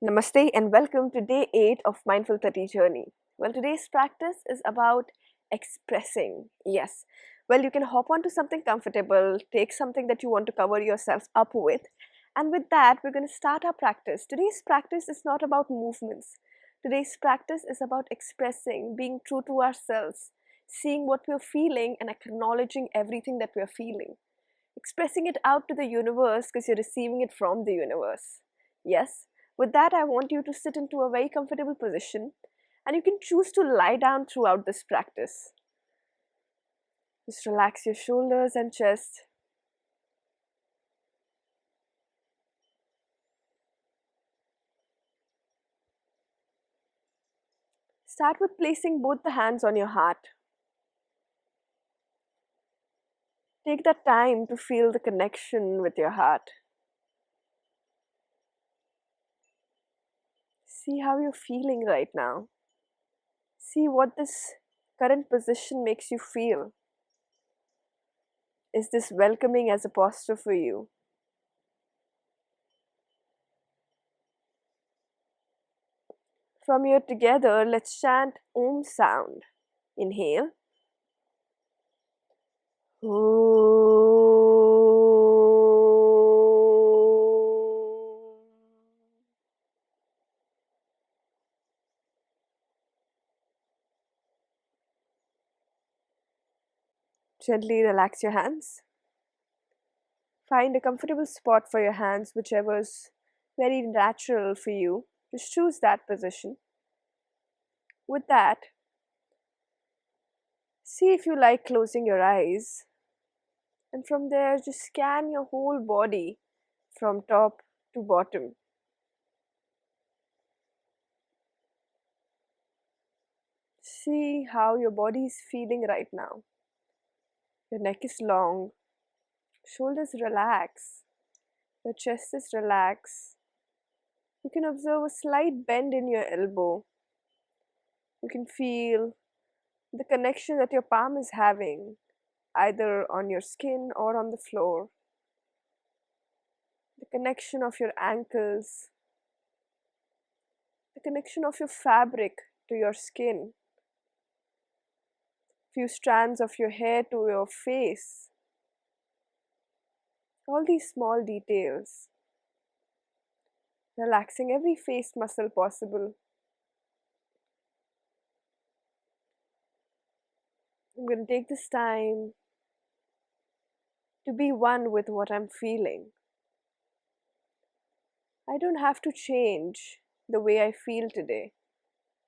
Namaste and welcome to day 8 of Mindful 30 journey. Well, today's practice is about expressing. Yes. Well, you can hop onto something comfortable, take something that you want to cover yourself up with, and with that, we're going to start our practice. Today's practice is not about movements. Today's practice is about expressing, being true to ourselves, seeing what we're feeling, and acknowledging everything that we're feeling. Expressing it out to the universe because you're receiving it from the universe. Yes. With that, I want you to sit into a very comfortable position, and you can choose to lie down throughout this practice. Just relax your shoulders and chest. Start with placing both the hands on your heart. Take that time to feel the connection with your heart. See how you're feeling right now. See what this current position makes you feel. Is this welcoming as a posture for you? From here together, let's chant Om sound. Inhale. Gently relax your hands. Find a comfortable spot for your hands, whichever is very natural for you. Just choose that position. With that, see if you like closing your eyes. And from there, just scan your whole body from top to bottom. See how your body is feeling right now. Your neck is long, shoulders relax, your chest is relaxed. You can observe a slight bend in your elbow. You can feel the connection that your palm is having, either on your skin or on the floor. The connection of your ankles, the connection of your fabric to your skin, few strands of your hair to your face. All these small details. Relaxing every face muscle possible. I'm going to take this time to be one with what I'm feeling. I don't have to change the way I feel today.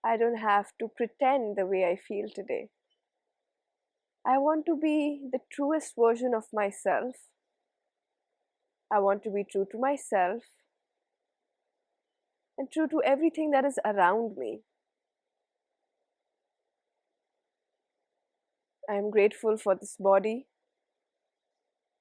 I don't have to pretend the way I feel today. I want to be the truest version of myself. I want to be true to myself and true to everything that is around me. I am grateful for this body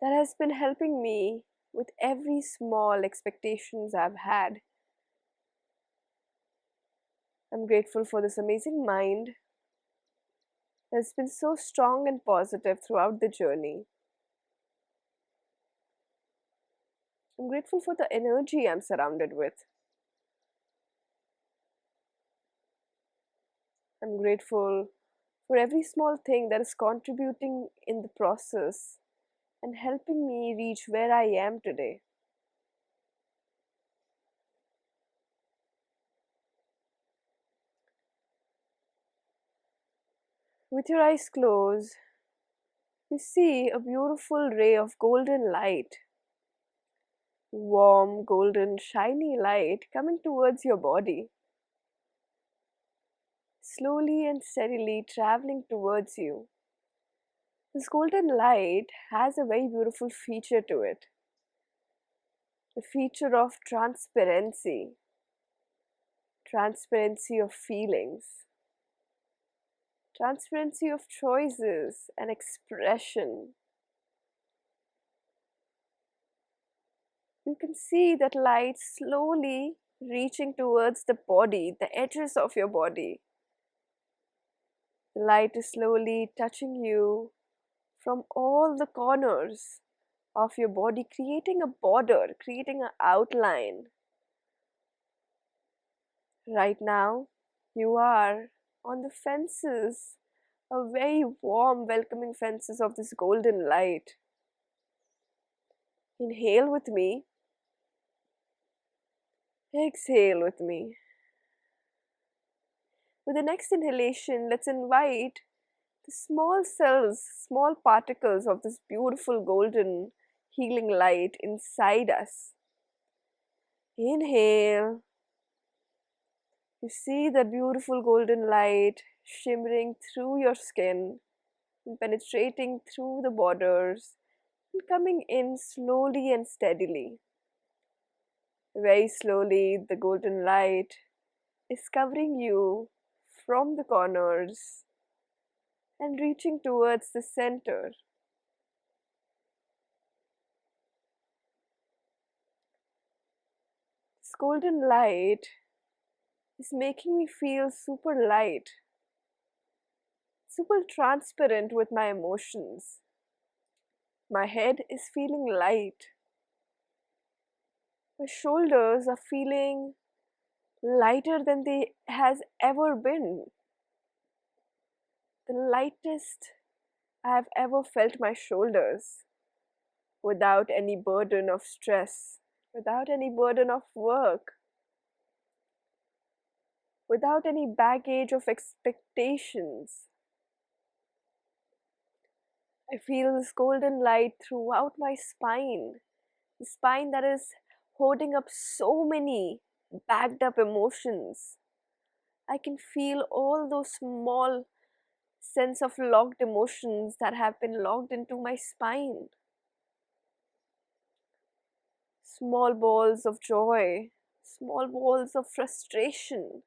that has been helping me with every small expectations I've had. I'm grateful for this amazing mind that's been so strong and positive throughout the journey. I'm grateful for the energy I'm surrounded with. I'm grateful for every small thing that is contributing in the process and helping me reach where I am today. With your eyes closed, you see a beautiful ray of golden light. Warm, golden, shiny light coming towards your body. Slowly and steadily traveling towards you. This golden light has a very beautiful feature to it. The feature of transparency. Transparency of feelings. Transparency of choices and expression. You can see that light slowly reaching towards the body, the edges of your body. The light is slowly touching you from all the corners of your body, creating a border, creating an outline. Right now, you are on the fences, a very warm, welcoming fences of this golden light. Inhale with me, exhale with me. With the next inhalation, let's invite the small cells, small particles of this beautiful golden healing light inside us. Inhale. You see that beautiful golden light shimmering through your skin and penetrating through the borders and coming in slowly and steadily. Very slowly, the golden light is covering you from the corners and reaching towards the center. This golden light is making me feel super light, super transparent with my emotions. My head is feeling light. My shoulders are feeling lighter than they has ever been. The lightest I have ever felt my shoulders, without any burden of stress, without any burden of work, without any baggage of expectations. I feel this golden light throughout my spine, the spine that is holding up so many backed up emotions. I can feel all those small sense of locked emotions that have been locked into my spine. Small balls of joy, small balls of frustration,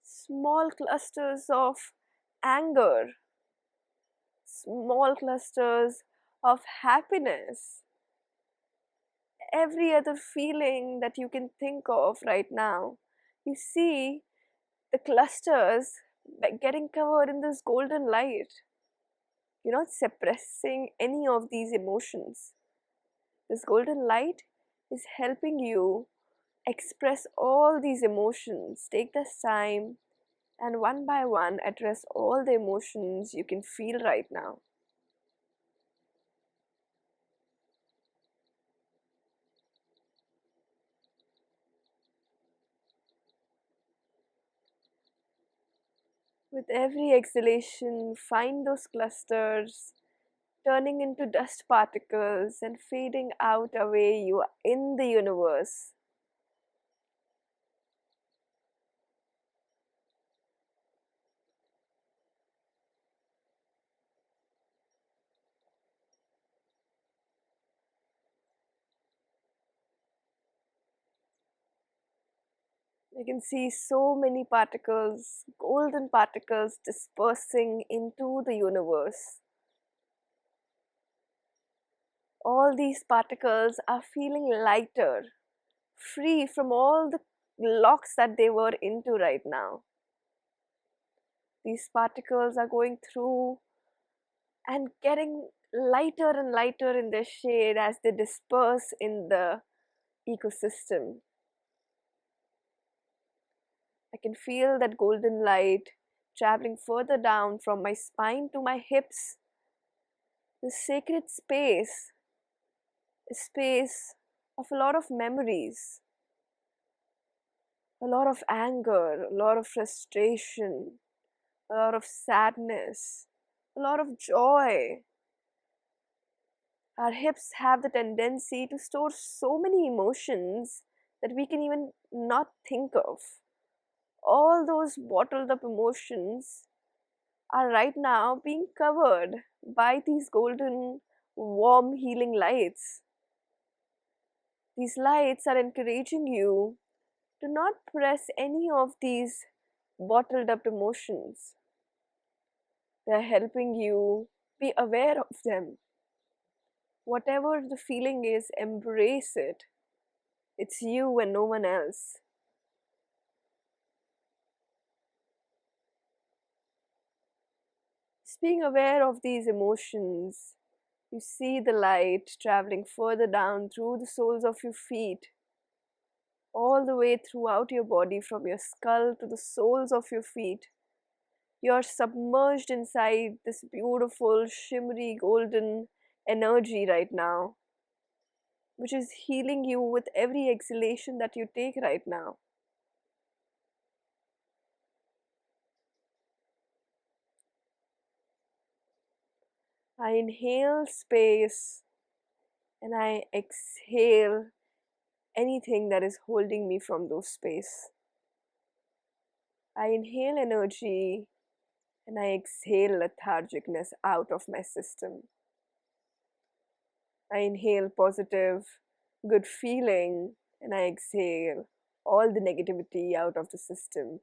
small clusters of anger, small clusters of happiness, every other feeling that you can think of right now. You see the clusters getting covered in this golden light. You're not suppressing any of these emotions. This golden light is helping you express all these emotions. Take this time and one by one address all the emotions you can feel right now. With every exhalation, find those clusters turning into dust particles and fading out away you are in the universe. I can see so many particles, golden particles dispersing into the universe. All these particles are feeling lighter, free from all the locks that they were into right now. These particles are going through and getting lighter and lighter in their shade as they disperse in the ecosystem. I can feel that golden light traveling further down from my spine to my hips. This sacred space, a space of a lot of memories, a lot of anger, a lot of frustration, a lot of sadness, a lot of joy. Our hips have the tendency to store so many emotions that we can even not think of. All those bottled up emotions are right now being covered by these golden, warm, healing lights. These lights are encouraging you to not press any of these bottled up emotions. They're helping you be aware of them. Whatever the feeling is, embrace it. It's you and no one else. Just being aware of these emotions, you see the light traveling further down through the soles of your feet, all the way throughout your body, from your skull to the soles of your feet. You're submerged inside this beautiful, shimmery, golden energy right now, which is healing you with every exhalation that you take right now. I inhale space and I exhale anything that is holding me from those space. I inhale energy and I exhale lethargicness out of my system. I inhale positive, good feeling, and I exhale all the negativity out of the system.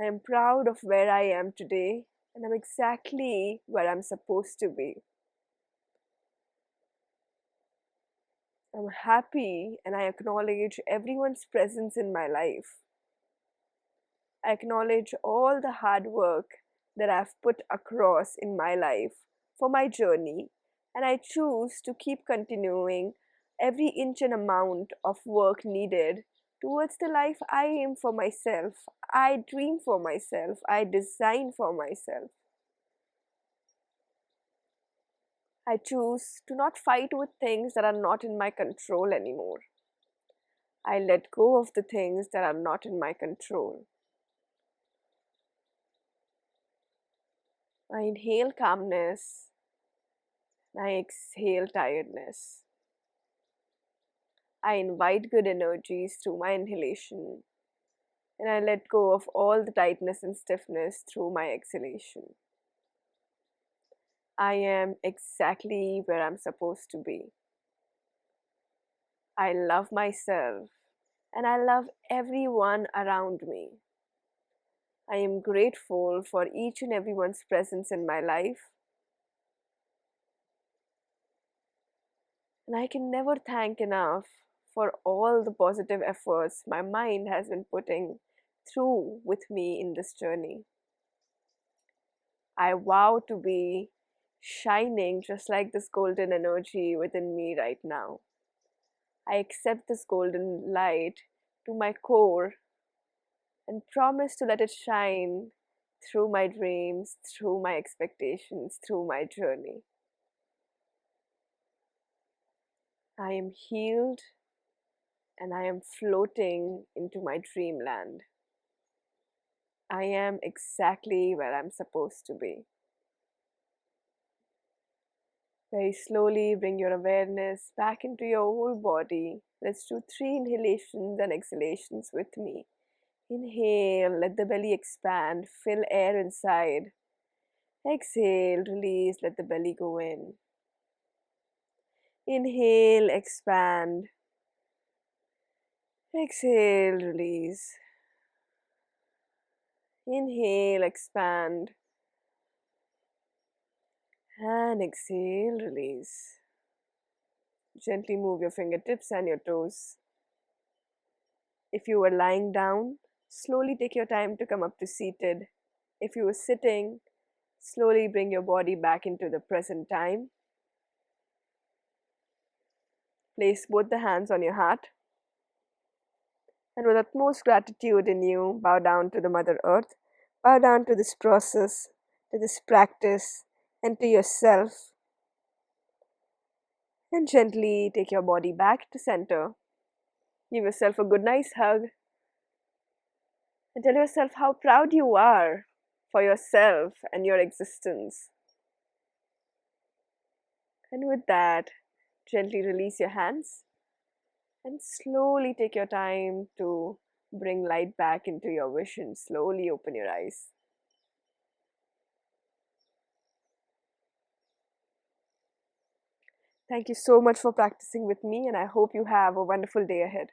I am proud of where I am today, and I'm exactly where I'm supposed to be. I'm happy and I acknowledge everyone's presence in my life. I acknowledge all the hard work that I've put across in my life for my journey, and I choose to keep continuing every inch and amount of work needed towards the life I aim for myself, I dream for myself, I design for myself. I choose to not fight with things that are not in my control anymore. I let go of the things that are not in my control. I inhale calmness and I exhale tiredness. I invite good energies through my inhalation and I let go of all the tightness and stiffness through my exhalation. I am exactly where I'm supposed to be. I love myself and I love everyone around me. I am grateful for each and everyone's presence in my life. And I can never thank enough for all the positive efforts my mind has been putting through with me in this journey. I vow to be shining just like this golden energy within me right now. I accept this golden light to my core and promise to let it shine through my dreams, through my expectations, through my journey. I am healed and I am floating into my dreamland. I am exactly where I'm supposed to be. Very slowly bring your awareness back into your whole body. Let's do 3 inhalations and exhalations with me. Inhale, let the belly expand, fill air inside. Exhale, release, let the belly go in. Inhale, expand. Exhale, release. Inhale, expand. And exhale, release. Gently move your fingertips and your toes. If you were lying down, slowly take your time to come up to seated. If you were sitting, slowly bring your body back into the present time. Place both the hands on your heart. And with utmost gratitude in you, bow down to the Mother Earth. Bow down to this process, to this practice, and to yourself. And gently take your body back to center. Give yourself a good nice hug. And tell yourself how proud you are for yourself and your existence. And with that, gently release your hands and slowly take your time to bring light back into your vision. Slowly open your eyes. Thank you so much for practicing with me, and I hope you have a wonderful day ahead.